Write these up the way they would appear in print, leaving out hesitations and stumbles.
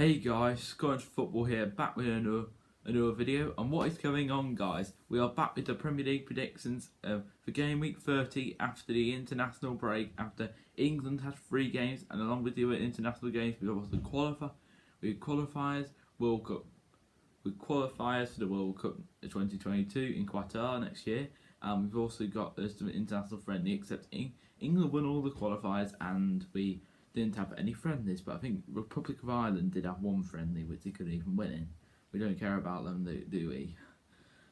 Hey guys, Scottish Football here, back with another video. And what is going on, guys? We are back with the Premier League predictions for game week 30 after the international break, after England had 3 games, and along with the other international games, we have also qualifiers, World Cup, with qualifiers for the World Cup 2022 in Qatar next year. And we've also got some international friendly, except England won all the qualifiers and we didn't have any friendlies, but I think Republic of Ireland did have one friendly which they couldn't even win in. We don't care about them, do we?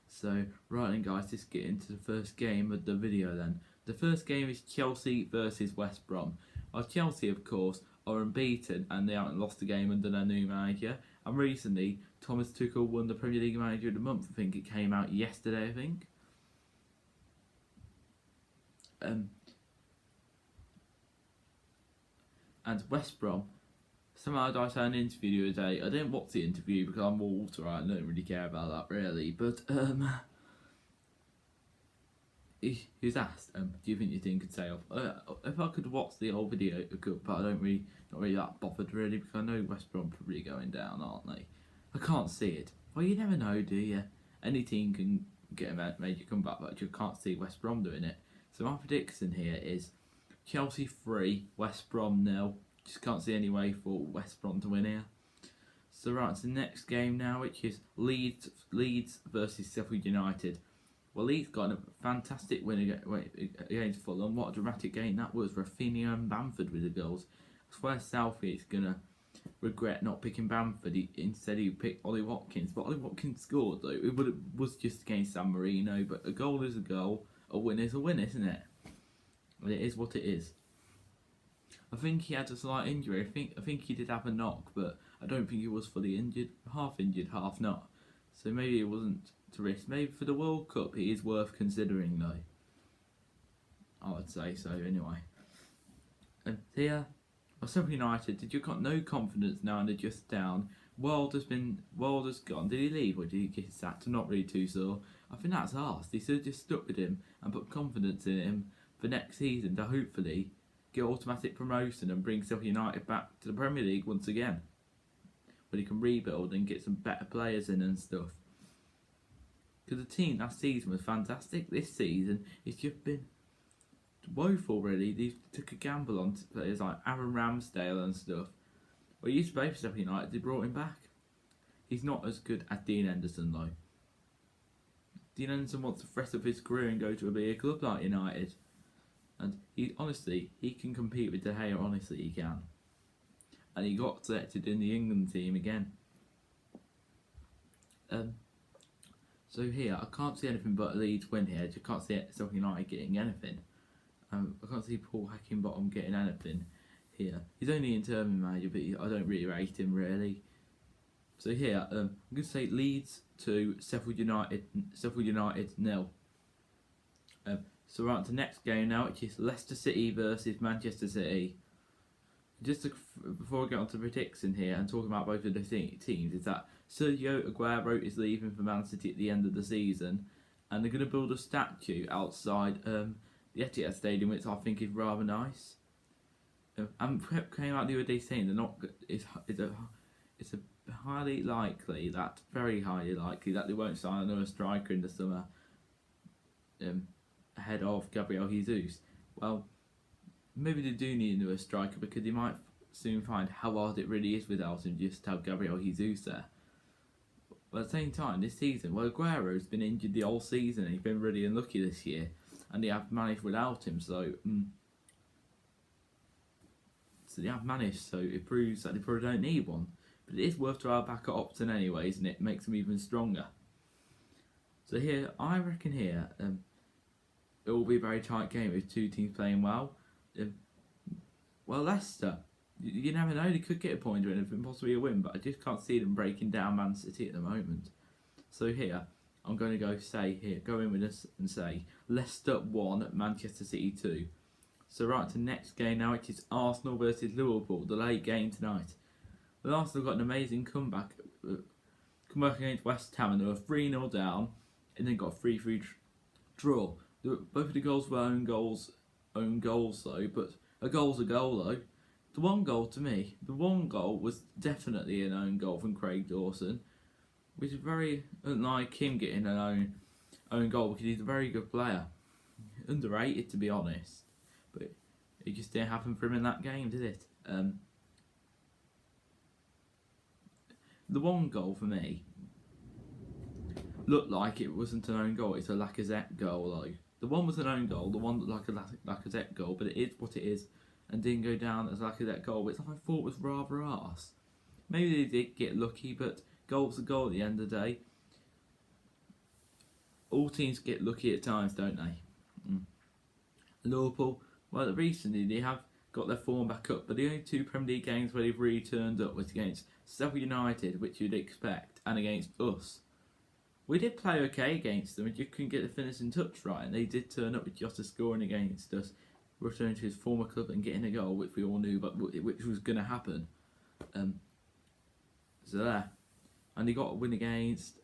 So, right then guys, let's get into the first game of the video then. The first game is Chelsea versus West Brom. Well, Chelsea, of course, are unbeaten and they haven't lost a game under their new manager. And recently, Thomas Tuchel won the Premier League Manager of the Month. I think it came out yesterday, I think. And West Brom, somehow I saw an interview the other day. I didn't watch the interview because I'm Walter, right? I don't really care about that really. But he was asked, do you think your team could stay up? If I could watch the whole video, I could, but I not really that bothered really, because I know West Brom probably going down, aren't they? I can't see it. Well, you never know, do you? Any team can get a major comeback, but you can't see West Brom doing it. So my prediction here is Chelsea 3, West Brom 0. Just can't see any way for West Brom to win here. So right, to the next game now, which is Leeds versus Sheffield United. Well, Leeds got a fantastic win against Fulham. What a dramatic game that was. Rafinha and Bamford with the goals. I swear Southgate's going to regret not picking Bamford. Instead he picked Ollie Watkins. But Ollie Watkins scored though. It was just against San Marino. But a goal is a goal. A win is a win, isn't it? It is what it is. I think he had a slight injury. I think he did have a knock, but I don't think he was fully injured. Half injured, half not. So maybe it wasn't to risk. Maybe for the World Cup he is worth considering though. I would say so anyway. And here, Sheffield United, did you got no confidence now and they're just down? Wilder's gone. Did he leave or did he get sacked? I'm not really too sure. I think that's arse. They should have just stuck with him and put confidence in him for next season to hopefully get automatic promotion and bring Sheffield United back to the Premier League once again, where he can rebuild and get some better players in and stuff. Because the team last season was fantastic. This season it's just been woeful really. They took a gamble on players like Aaron Ramsdale and stuff. Well, he used to play for Sheffield United. They brought him back. He's not as good as Dean Henderson though. Dean Henderson wants to freshen up his career and go to a bigger club like United. And he can compete with De Gea, honestly he can. And he got selected in the England team again. So here, I can't see anything but a Leeds win here. I just can't see Sheffield United getting anything. I can't see Paul Heckingbottom getting anything here. He's only interim manager, but I don't really rate him really. So here, I'm going to say Leeds 2, Sheffield United 0. So we're on to the next game now, which is Leicester City versus Manchester City. Just before I get on to prediction here and talking about both of the teams, is that Sergio Aguero is leaving for Man City at the end of the season, and they're going to build a statue outside the Etihad Stadium, which I think is rather nice. And came out the other day saying they're not. It's highly likely very highly likely that they won't sign another striker in the summer. Ahead of Gabriel Jesus. Well, maybe they do need another striker because they might soon find how hard it really is without him, just to have Gabriel Jesus there. But at the same time, this season, well, Aguero's been injured the whole season and he's been really unlucky this year, and they have managed without him, so they have managed, so it proves that they probably don't need one. But it is worth to have backup option anyways, and it makes them even stronger. So here, I reckon here, it will be a very tight game with two teams playing well. Well, Leicester, you never know, they could get a point or anything, possibly a win, but I just can't see them breaking down Man City at the moment. So here, I'm going to go in with this and say Leicester 1, Manchester City 2. So right to the next game now, which is Arsenal versus Liverpool, the late game tonight. Well, Arsenal got an amazing comeback against West Ham, and they were 3-0 down, and then got a 3-3 draw. Both of the goals were own goals though, but a goal's a goal though. The one goal to me, the one goal was definitely an own goal from Craig Dawson, which is very unlike him getting an own goal because he's a very good player. Underrated, to be honest, but it just didn't happen for him in that game, did it? The one goal for me looked like it wasn't an own goal. It's a Lacazette goal. Like the one was an own goal, the one looked like a Lacazette goal, but it is what it is, and didn't go down as a Lacazette goal. Which I thought was rather arse. Maybe they did get lucky, but goal's a goal at the end of the day. All teams get lucky at times, don't they? Liverpool, well, recently they have got their form back up, but the only two Premier League games where they've really turned up was against Sheffield United, which you'd expect, and against us. We did play okay against them, and you couldn't get the finishing touch right, and they did turn up with Jota scoring against us, returning to his former club and getting a goal, which we all knew, but which was going to happen. So there, and he got a win against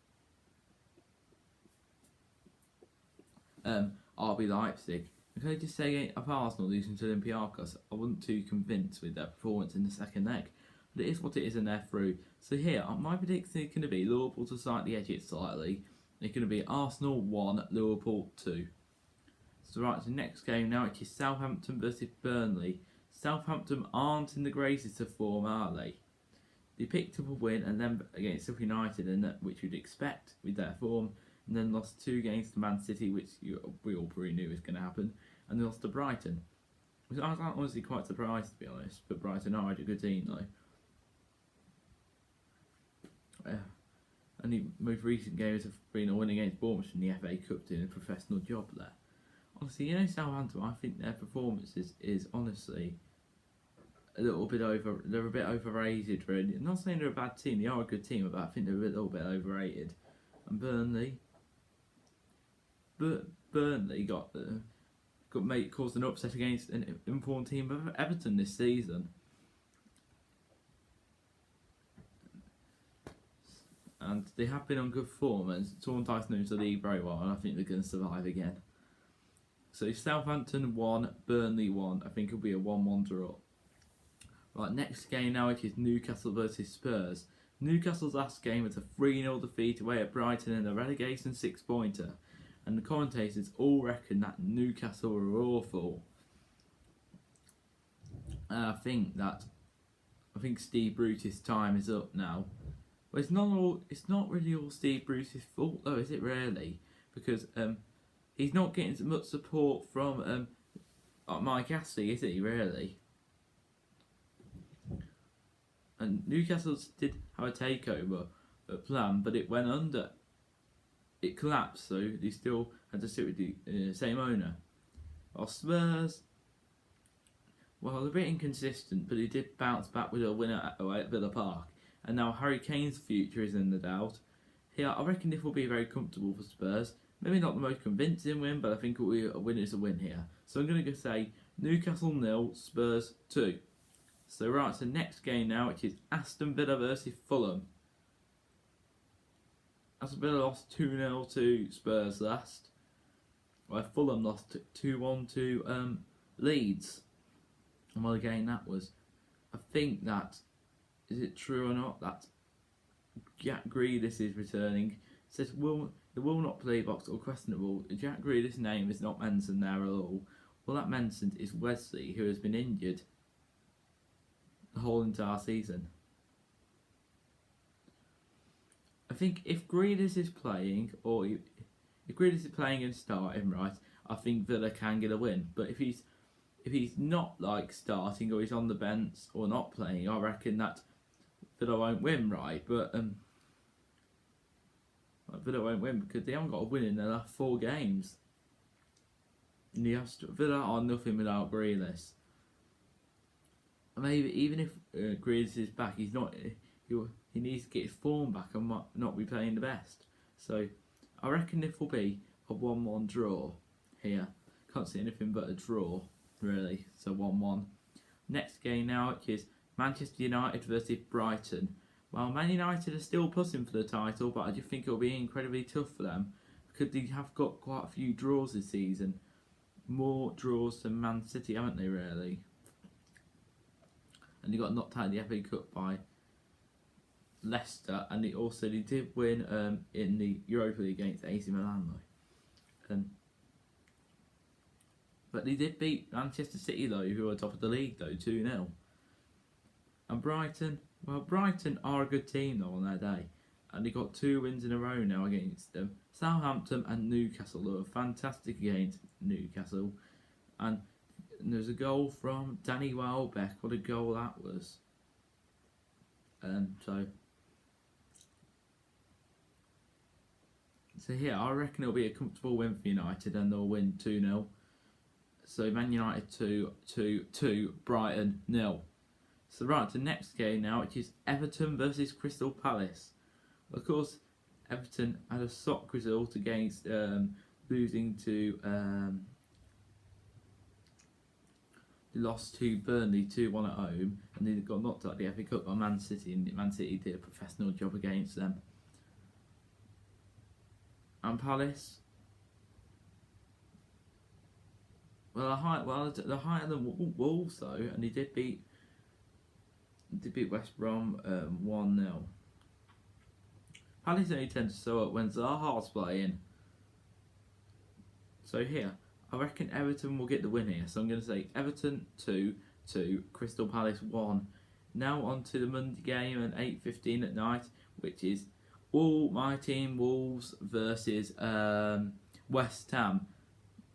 RB Leipzig. Can I just say, of Arsenal losing to Olympiacos, I wasn't too convinced with their performance in the second leg. But it is what it is, and they're through. So here, my prediction is going to be Liverpool to slightly edge it slightly. It's going to be Arsenal 1, Liverpool 2. So right, the next game now, which is Southampton versus Burnley. Southampton aren't in the greatest of form, are they? They picked up a win and then against Sheffield United, and which you'd expect with their form, and then lost 2 games to Man City, which we all pretty knew was going to happen, and they lost to Brighton. Which I was honestly quite surprised, to be honest, but Brighton are a good team though. And the most recent games have been a win against Bournemouth in the FA Cup, doing a professional job there. Honestly, Southampton, I think their performance is honestly a little bit over. They're a bit overrated, really. I'm not saying they're a bad team; they are a good team, but I think they're a little bit overrated. And Burnley caused an upset against an important team of Everton this season. And they have been on good form, and Sean Tyson knows the league very well, and I think they're going to survive again. So Southampton 1, Burnley 1. I think it'll be a 1-1 draw. Right, next game now, which is Newcastle versus Spurs. Newcastle's last game was a 3-0 defeat away at Brighton in a relegation 6-pointer, and the commentators all reckon that Newcastle were awful. And I think Steve Bruce's time is up now. But it's not really all Steve Bruce's fault though, is it really? Because he's not getting as much support from Mike Ashley, is he really? And Newcastle did have a takeover plan, but it went under. It collapsed, so they still had to sit with the same owner. While Spurs, well, they're a bit inconsistent, but they did bounce back with a winner away at Villa Park. And now Harry Kane's future is in the doubt. Here, I reckon this will be very comfortable for Spurs. Maybe not the most convincing win, but I think a win is a win here. So I'm going to say Newcastle 0, Spurs 2. So right, so next game now, which is Aston Villa versus Fulham. Aston Villa lost 2-0 to Spurs last, while Fulham lost 2-1 to Leeds. And what a game that was. I think that, is it true or not, that Jack Grealish is returning. It says will not play box or questionable. Jack Grealish's name is not mentioned there at all. Well, that mentioned is Wesley, who has been injured the whole entire season. I think if Grealish is playing, or if Grealish is playing and starting, right, I think Villa can get a win. But if he's not like starting, or he's on the bench or not playing, I reckon that Villa won't win, right? But Villa won't win because they haven't got a win in their last 4 games. And Villa are nothing without Grealish. Maybe even if Grealish is back, he's not. He needs to get his form back and not be playing the best. So I reckon this will be a 1-1 draw here. Can't see anything but a draw, really. So 1-1. Next game now, which is Manchester United versus Brighton. Well, Man United are still pushing for the title, but I just think it'll be incredibly tough for them because they have got quite a few draws this season. More draws than Man City, haven't they, really? and he got knocked out of the FA Cup by Leicester, and they did win in the Europa League against AC Milan though. But they did beat Manchester City though, who are top of the league though, 2-0. And Brighton are a good team though on their day, and they got 2 wins in a row now against them. Southampton and Newcastle, they were fantastic against Newcastle, and there's a goal from Danny Welbeck. What a goal that was! So yeah, I reckon it'll be a comfortable win for United, and they'll win 2-0. So Man United 2, Brighton 0. So right, the next game now, which is Everton versus Crystal Palace. Of course, Everton had a sock result against losing to they lost to Burnley 2-1 at home, and they got knocked out of the FA Cup by Man City, and Man City did a professional job against them. And Palace, they're higher than Wolves though, and they did beat West Brom 1-0. Palace only tend to show up when Zaha's playing. So here, I reckon Everton will get the win here. So I'm going to say Everton 2, Crystal Palace 1. Now on to the Monday game at 8:15 at night, which is my team Wolves versus West Ham.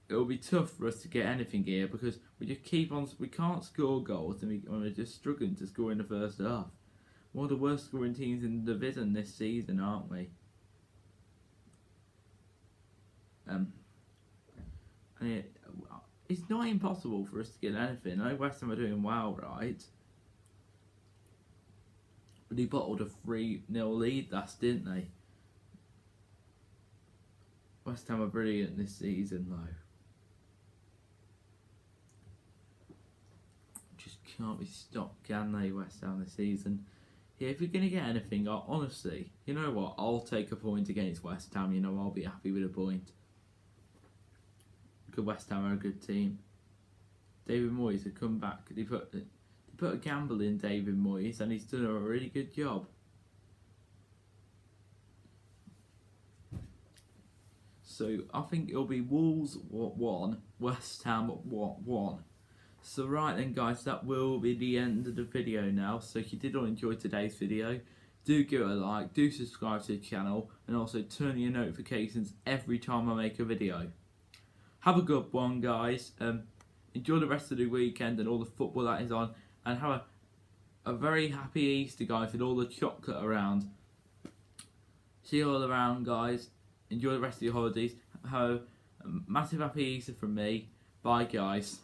It will be tough for us to get anything here because we can't score goals, and we're just struggling to score in the first half. One of the worst scoring teams in the division this season, aren't we? It's not impossible for us to get anything. I know West Ham are doing well, right? But they bottled a 3-0 lead last, didn't they? West Ham are brilliant this season, though. Just can't be stopped, can they, West Ham this season? Yeah, if you're going to get anything, honestly, you know what? I'll take a point against West Ham. You know, I'll be happy with a point. Because West Ham are a good team. David Moyes had come back. They put a gamble in David Moyes, and he's done a really good job. So I think it'll be Wolves 1, West Ham 1. So right then guys, that will be the end of the video now. So if you did enjoy today's video, do give it a like, do subscribe to the channel, and also turn on your notifications every time I make a video. Have a good one guys, enjoy the rest of the weekend and all the football that is on, and have a very happy Easter guys with all the chocolate around. See you all around guys, enjoy the rest of your holidays, have a massive happy Easter from me, bye guys.